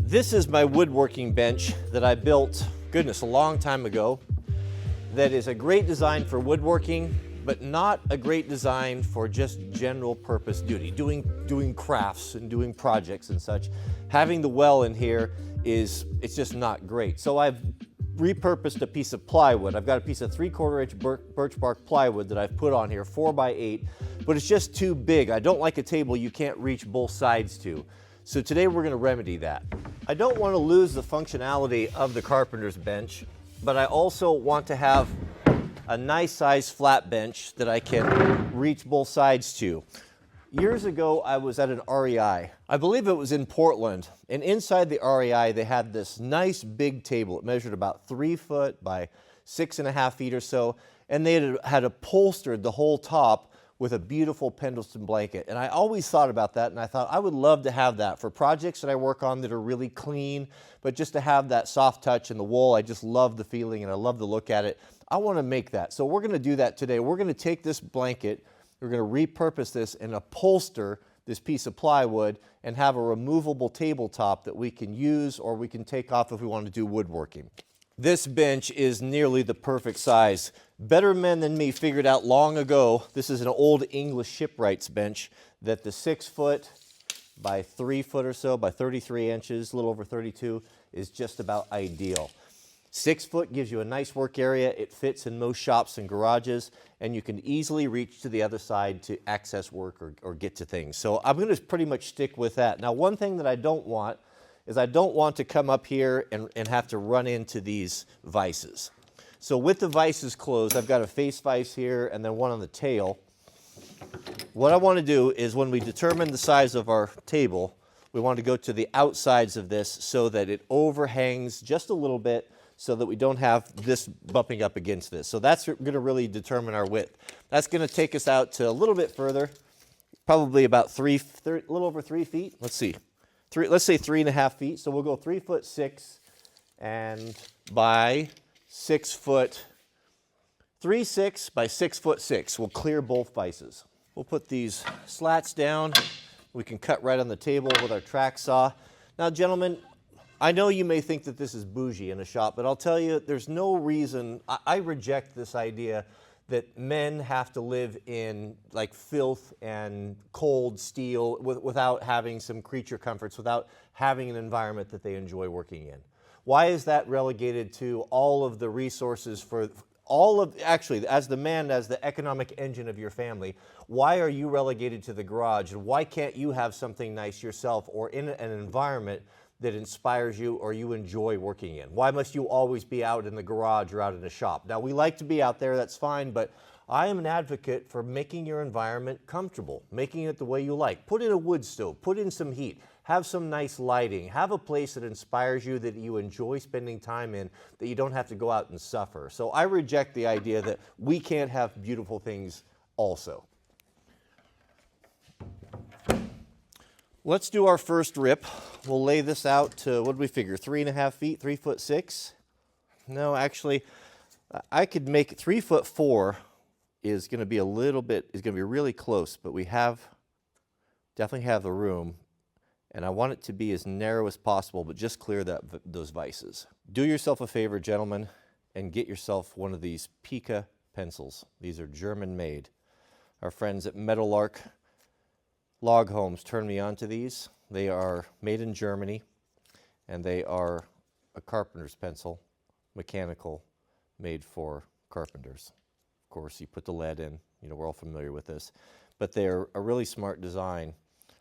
This is my woodworking bench that I built, goodness, a long time ago. That is a great design for woodworking, but not a great design for just general purpose duty, doing crafts and doing projects and such. Having the well in here it's just not great. So I've repurposed a piece of plywood. I've got a piece of 3/4 inch birch bark plywood that I've put on here, 4 by 8, but it's just too big. I don't like a table you can't reach both sides to. So today we're going to remedy that. I don't want to lose the functionality of the carpenter's bench, but I also want to have a nice size flat bench that I can reach both sides to. Years ago, I was at an REI. I believe it was in Portland, and inside the REI, they had this nice big table. It measured about 3 foot by 6.5 feet or so, and they had upholstered the whole top with a beautiful Pendleton blanket. And I always thought about that, and I thought I would love to have that for projects that I work on that are really clean, but just to have that soft touch in the wool. I just love the feeling and I love the look at it. I want to make that. So we're going to do that today. We're going to take this blanket, we're going to repurpose this and upholster this piece of plywood and have a removable tabletop that we can use or we can take off if we want to do woodworking. This bench is nearly the perfect size. Better men than me figured out long ago, this is an old English shipwright's bench, that the 6 foot by 3 foot or so, by 33 inches, a little over 32, is just about ideal. 6 foot gives you a nice work area. It fits in most shops and garages, and you can easily reach to the other side to access work or get to things. So I'm going to pretty much stick with that. Now, one thing that I don't want is I don't want to come up here and have to run into these vices. So with the vices closed, I've got a face vise here and then one on the tail. What I want to do is when we determine the size of our table, we want to go to the outsides of this so that it overhangs just a little bit so that we don't have this bumping up against this. So that's going to really determine our width. That's going to take us out to a little bit further, probably about a little over 3 feet. Let's see. Let's say 3.5 feet. So we'll go 3'6" and by 6 foot, 3'6" by 6'6". We'll clear both vices. We'll put these slats down. We can cut right on the table with our track saw. Now, gentlemen, I know you may think that this is bougie in a shop, but I'll tell you, there's no reason. I reject this idea that men have to live in like filth and cold steel without having some creature comforts, without having an environment that they enjoy working in. Why is that relegated to all of the resources for all of, actually, as the man, as the economic engine of your family, why are you relegated to the garage? And why can't you have something nice yourself or in an environment that inspires you or you enjoy working in? Why must you always be out in the garage or out in a shop? Now, we like to be out there, that's fine, but I am an advocate for making your environment comfortable, making it the way you like. Put in a wood stove, put in some heat, have some nice lighting, have a place that inspires you, that you enjoy spending time in, that you don't have to go out and suffer. So I reject the idea that we can't have beautiful things also. Let's do our first rip. We'll lay this out to, what do we figure, 3.5 feet, 3'6"? No, actually, I could make it 3'4" is going to be a little bit, is going to be really close, but we definitely have the room, and I want it to be as narrow as possible, but just clear those vices. Do yourself a favor, gentlemen, and get yourself one of these Pica pencils. These are German made. Our friends at Meadowlark Log Homes turned me on to these. They are made in Germany, and they are a carpenter's pencil, mechanical, made for carpenters. Of course, you put the lead in, you know, we're all familiar with this, but they're a really smart design.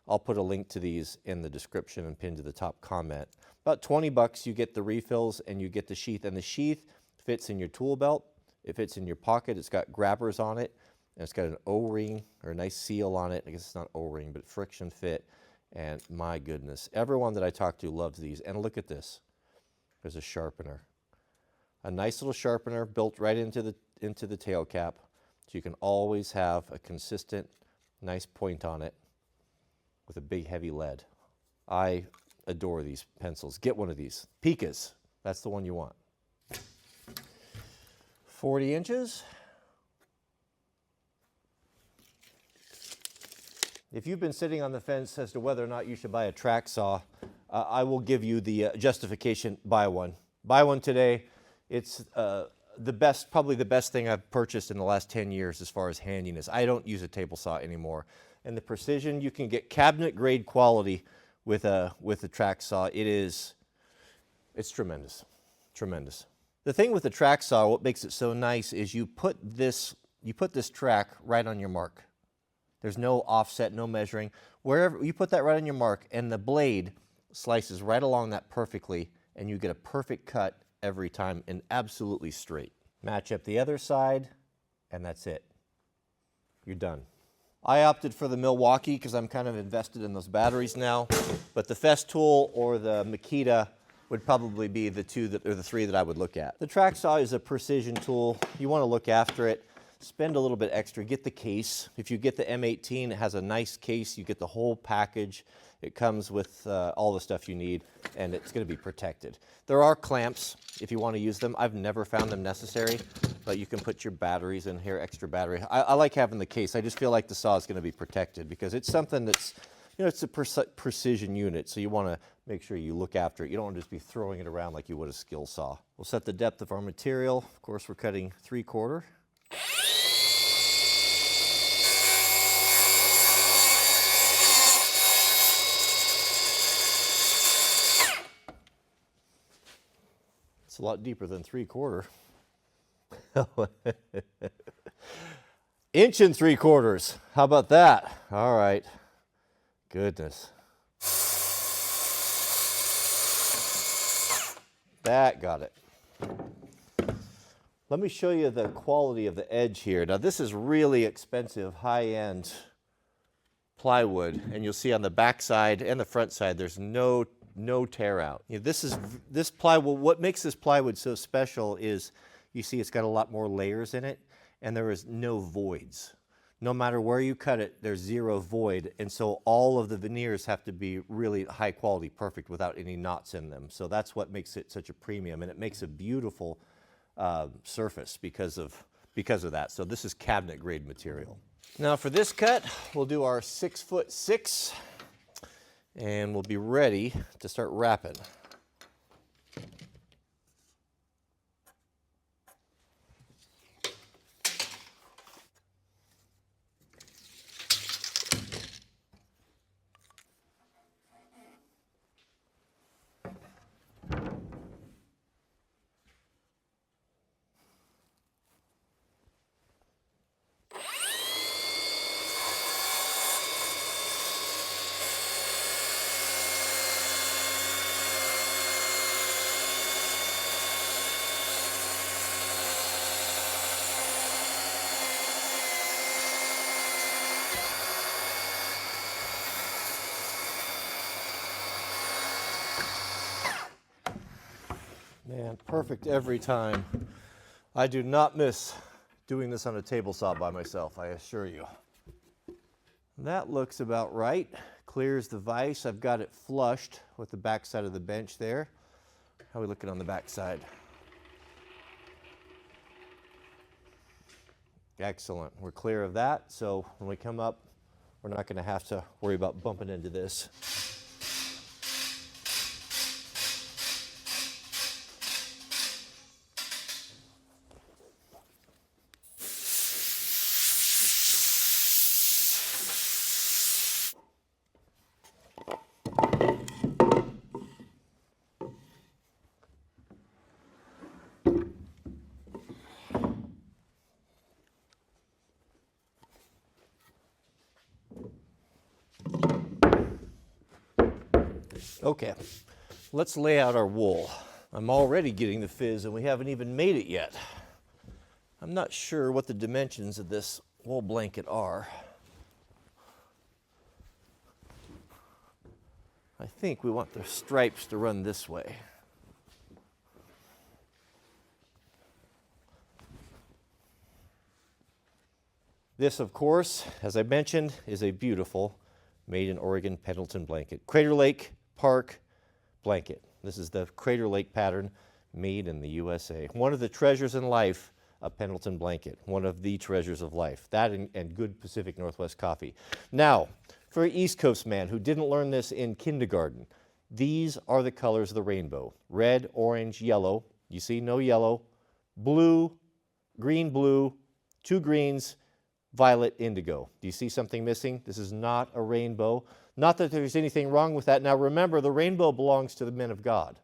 I'll put a link to these in the description and pin to the top comment. About 20 bucks, you get the refills and you get the sheath, and the sheath fits in your tool belt, it fits in your pocket, it's got grabbers on it, and it's got an O-ring or a nice seal on it. I guess it's not O-ring, but friction fit. And my goodness, everyone that I talk to loves these. And look at this. There's a sharpener. A nice little sharpener built right into the tail cap. So you can always have a consistent, nice point on it with a big, heavy lead. I adore these pencils. Get one of these. Picas. That's the one you want. 40 inches. If you've been sitting on the fence as to whether or not you should buy a track saw, I will give you the justification, buy one. Buy one today. It's the best, probably the best thing I've purchased in the last 10 years as far as handiness. I don't use a table saw anymore. And the precision, you can get cabinet grade quality with a track saw. It's tremendous, tremendous. The thing with the track saw, what makes it so nice is you put this track right on your mark. There's no offset, no measuring. Wherever you put that right on your mark, and the blade slices right along that perfectly, and you get a perfect cut every time and absolutely straight. Match up the other side, and that's it. You're done. I opted for the Milwaukee because I'm kind of invested in those batteries now, but the Festool or the Makita would probably be the three that I would look at. The track saw is a precision tool. You want to look after it. Spend a little bit extra. Get the case. If you get the M18, it has a nice case. You get the whole package. It comes with all the stuff you need, and it's going to be protected. There are clamps if you want to use them. I've never found them necessary, but you can put your batteries in here, extra battery. I like having the case. I just feel like the saw is going to be protected because it's something that's, you know, it's a precision unit, so you want to make sure you look after it. You don't want to just be throwing it around like you would a skill saw. We'll set the depth of our material. Of course, we're cutting 3/4. It's a lot deeper than 3/4. 1 3/4. How about that? All right. Goodness. That got it. Let me show you the quality of the edge here. Now this is really expensive, high-end plywood, and you'll see on the back side and the front side there's no tear out. You know, this plywood, what makes this plywood so special is you see it's got a lot more layers in it, and there is no voids. No matter where you cut it, there's zero void, and so all of the veneers have to be really high quality, perfect, without any knots in them. So that's what makes it such a premium, and it makes a beautiful surface because of that. So this is cabinet grade material. Now for this cut, we'll do our 6'6", and we'll be ready to start wrapping. Man, perfect every time. I do not miss doing this on a table saw by myself, I assure you. That looks about right. Clears the vise. I've got it flushed with the back side of the bench there. How are we looking on the back side? Excellent. We're clear of that, so when we come up, we're not going to have to worry about bumping into this. Okay, let's lay out our wool. I'm already getting the fizz and we haven't even made it yet. I'm not sure what the dimensions of this wool blanket are. I think we want the stripes to run this way. This, of course, as I mentioned, is a beautiful made in Oregon Pendleton blanket. Crater Lake Park blanket. This is the Crater Lake pattern made in the USA. One of the treasures in life, a Pendleton blanket. One of the treasures of life. That and good Pacific Northwest coffee. Now, for an East Coast man who didn't learn this in kindergarten, These are the colors of the rainbow: red, orange, yellow. You see no yellow, blue, green, blue, two greens, violet, indigo. Do you see something missing? This is not a rainbow. Not that there's anything wrong with that. Now remember, the rainbow belongs to the men of God.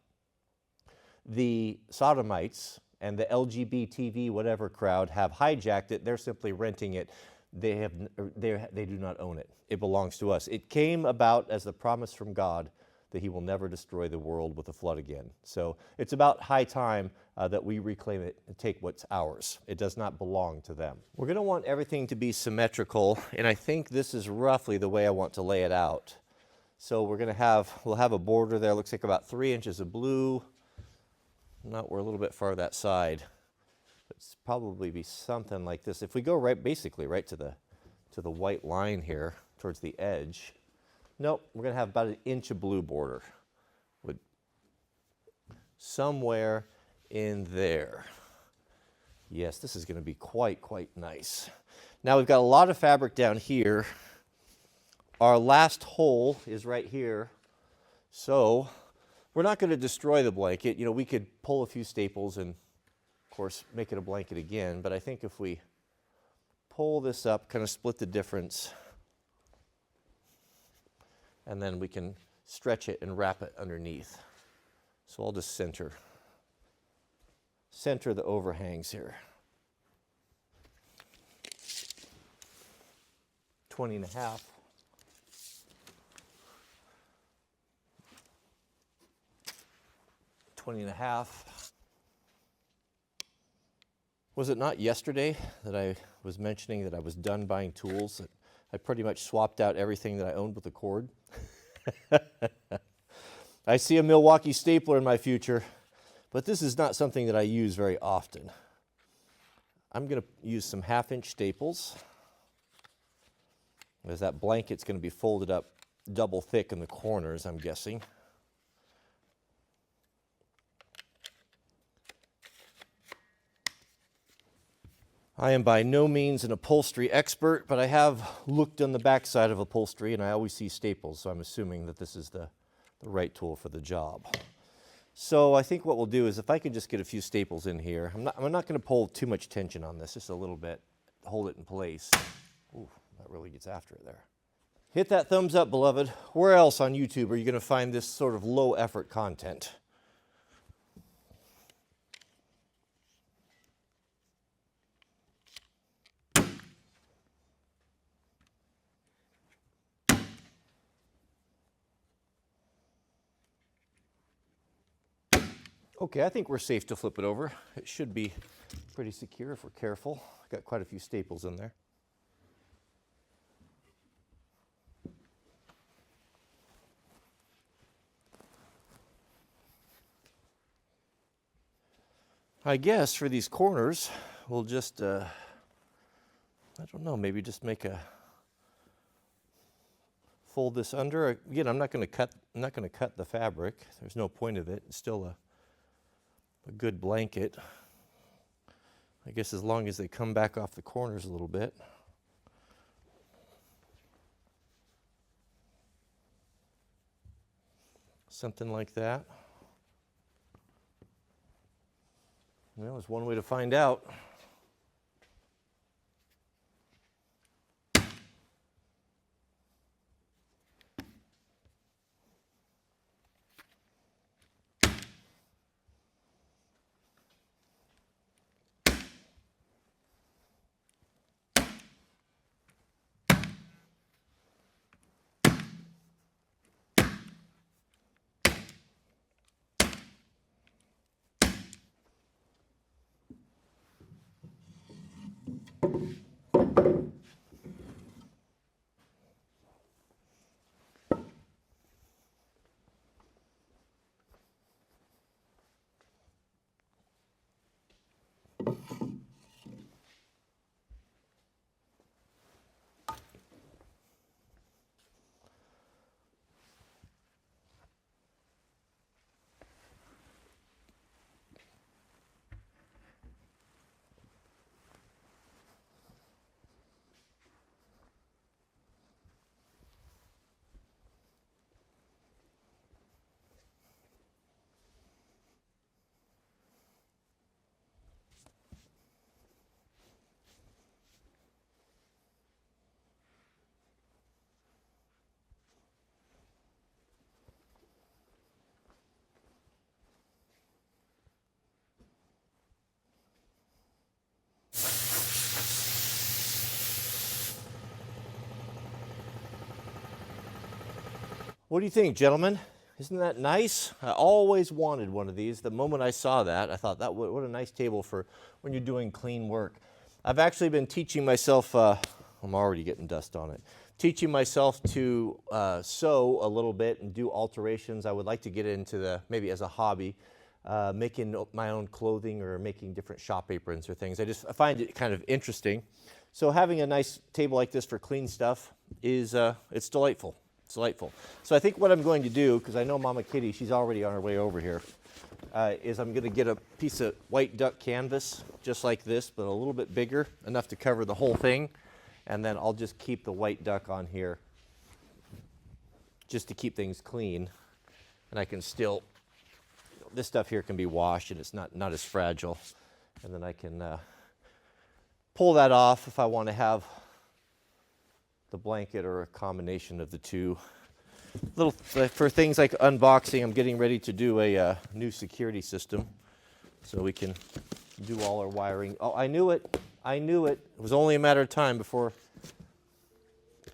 The sodomites and the LGBT whatever crowd have hijacked it. They're simply renting it. They do not own it. It belongs to us. It came about as the promise from God that he will never destroy the world with a flood again. So it's about high time that we reclaim it and take what's ours. It does not belong to them. We're going to want everything to be symmetrical, and I think this is roughly the way I want to lay it out. So we'll have a border there, looks like about 3 inches of blue. No, we're a little bit far that side. It's probably be something like this. If we go basically right to the white line here, towards the edge. Nope, we're going to have about 1 inch of blue border. Somewhere in there. Yes, this is going to be quite nice. Now we've got a lot of fabric down here. Our last hole is right here. So we're not going to destroy the blanket. You know, we could pull a few staples and, of course, make it a blanket again. But I think if we pull this up, kind of split the difference, and then we can stretch it and wrap it underneath. So I'll just center the overhangs here. 20 and a half. Was it not yesterday that I was mentioning that I was done buying tools? That I pretty much swapped out everything that I owned with a cord. I see a Milwaukee stapler in my future, but this is not something that I use very often. I'm going to use some 1/2-inch staples, because that blanket's going to be folded up double thick in the corners, I'm guessing. I am by no means an upholstery expert, but I have looked on the backside of upholstery, and I always see staples, so I'm assuming that this is the right tool for the job. So I think what we'll do is, if I can just get a few staples in here, I'm not going to pull too much tension on this, just a little bit, hold it in place. Ooh, that really gets after it there. Hit that thumbs up, beloved. Where else on YouTube are you going to find this sort of low effort content? Okay, I think we're safe to flip it over. It should be pretty secure if we're careful. I've got quite a few staples in there. I guess for these corners, we'll just, I don't know, maybe just fold this under. Again, I'm not going to cut the fabric. There's no point of it. It's still a good blanket. I guess as long as they come back off the corners a little bit. Something like that. Well, there's one way to find out. What do you think, gentlemen? Isn't that nice? I always wanted one of these. The moment I saw that, I thought, what a nice table for when you're doing clean work. I've actually been teaching myself, I'm already getting dust on it, teaching myself to sew a little bit and do alterations. I would like to get into maybe as a hobby, making my own clothing or making different shop aprons or things. I find it kind of interesting. So having a nice table like this for clean stuff is, it's delightful. It's delightful. So I think what I'm going to do, because I know Mama Kitty, she's already on her way over here, is I'm going to get a piece of white duck canvas, just like this, but a little bit bigger, enough to cover the whole thing. And then I'll just keep the white duck on here, just to keep things clean. And I can still, this stuff here can be washed and it's not as fragile. And then I can pull that off if I want to have the blanket or a combination of the two. For things like unboxing, I'm getting ready to do a new security system so we can do all our wiring. Oh, I knew it. I knew it. It was only a matter of time before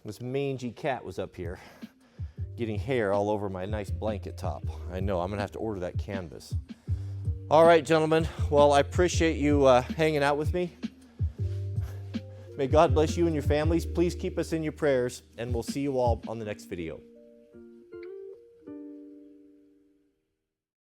this mangy cat was up here getting hair all over my nice blanket top. I know, I'm going to have to order that canvas. All right, gentlemen. Well, I appreciate you hanging out with me. May God bless you and your families. Please keep us in your prayers, and we'll see you all on the next video.